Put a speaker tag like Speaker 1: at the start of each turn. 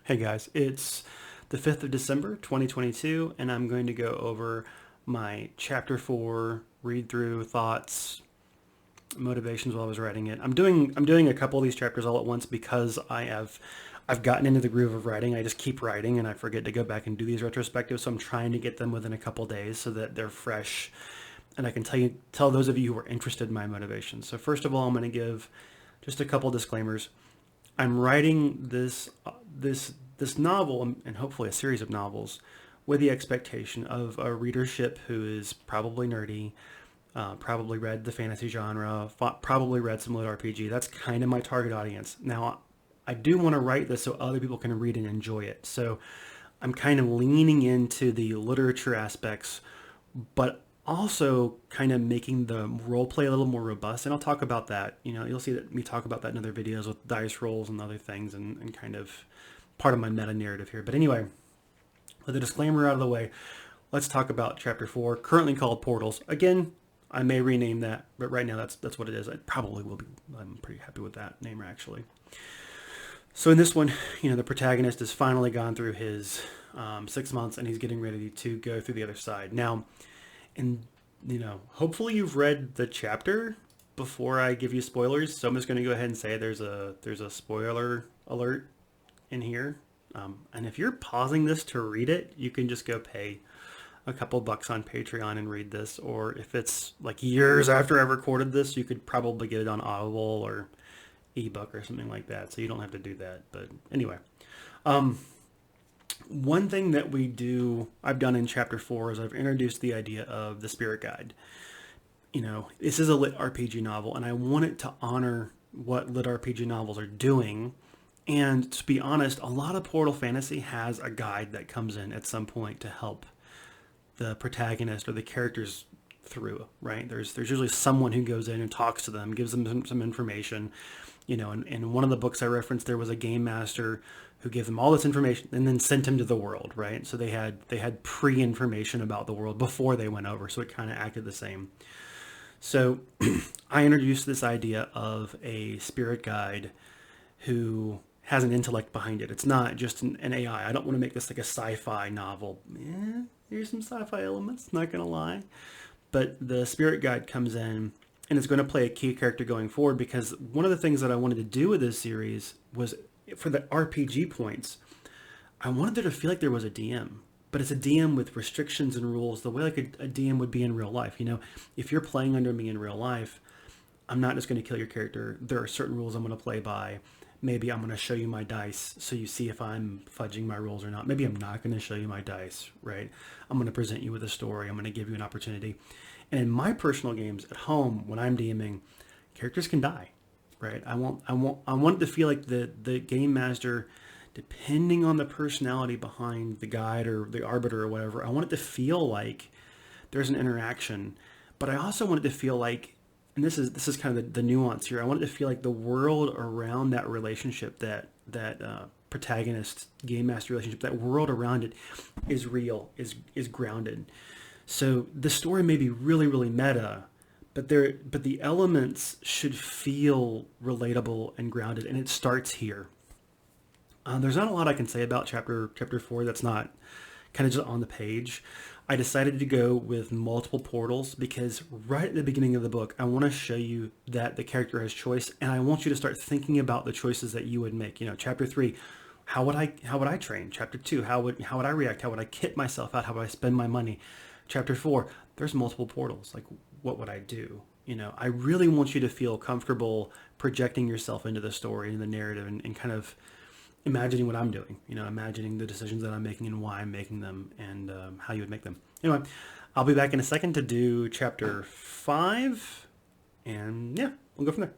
Speaker 1: Hey guys, it's the 5th of December 2022, and I'm going to go over my chapter 4 read through thoughts, motivations while I was writing it. I'm doing a couple of these chapters all at once because I've gotten into the groove of writing. I just keep writing and I forget to go back and do these retrospectives, so I'm trying to get them within a couple days so that they're fresh and I can tell those of you who are interested in my motivations. So first of all, I'm going to give just a couple disclaimers. I'm writing this novel and hopefully a series of novels with the expectation of a readership who is probably nerdy, probably read the fantasy genre, probably read some LITRpg. That's kind of my target audience. Now, I do want to write this so other people can read and enjoy it. So I'm kind of leaning into the literature aspects, but also kind of making the role play a little more robust. And I'll talk about that. You'll see that me talk about that in other videos with dice rolls and other things and kind of part of my meta narrative here. But anyway, with the disclaimer out of the way, let's talk about chapter 4, currently called Portals. Again, I may rename that, but right now that's what it is. It probably will be. I'm pretty happy with that name, actually. So in this one, the protagonist has finally gone through his 6 months and he's getting ready to go through the other side. Now, and hopefully you've read the chapter before I give you spoilers. So I'm just going to go ahead and say there's a spoiler alert in here. And if you're pausing this to read it, you can just go pay a couple bucks on Patreon and read this. Or if it's like years after I've recorded this, you could probably get it on Audible or ebook or something like that. So you don't have to do that. But anyway, one thing that I've done in chapter 4 is I've introduced the idea of the spirit guide. This is a LITRpg novel, and I want it to honor what LITRpg novels are doing. And to be honest, a lot of Portal Fantasy has a guide that comes in at some point to help the protagonist or the characters through, right? There's usually someone who goes in and talks to them, gives them some information. And in one of the books I referenced, there was a game master who gave them all this information and then sent him to the world, right? So they had pre-information about the world before they went over, so it kind of acted the same. So I introduced this idea of a spirit guide who has an intellect behind it. It's not just an AI. I don't want to make this like a sci-fi novel. There's some sci-fi elements, not going to lie. But the spirit guide comes in and it's going to play a key character going forward, because one of the things that I wanted to do with this series was, for the RPG points, I wanted there to feel like there was a DM, but it's a DM with restrictions and rules, the way like a DM would be in real life. If you're playing under me in real life, I'm not just going to kill your character. There are certain rules I'm going to play by. Maybe I'm going to show you my dice so you see if I'm fudging my rules or not. Maybe I'm not going to show you my dice, right? I'm going to present you with a story. I'm going to give you an opportunity. And in my personal games at home, when I'm DMing, characters can die, right? I want it to feel like the game master, depending on the personality behind the guide or the arbiter or whatever, I want it to feel like there's an interaction. But I also want it to feel like, and this is kind of the nuance here, I want it to feel like the world around that relationship, that protagonist game master relationship, that world around it is real, is grounded. So the story may be really, really meta, but the elements should feel relatable and grounded, and it starts here. There's not a lot I can say about chapter 4 that's not kind of just on the page. I decided to go with multiple portals because right at the beginning of the book, I want to show you that the character has choice, and I want you to start thinking about the choices that you would make. Chapter 3, how would I train? Chapter 2, how would I react? How would I kit myself out? How would I spend my money? Chapter 4, there's multiple portals. Like, what would I do? I really want you to feel comfortable projecting yourself into the story and the narrative and kind of imagining what I'm doing, imagining the decisions that I'm making and why I'm making them and how you would make them. Anyway, I'll be back in a second to do chapter 5, and yeah, we'll go from there.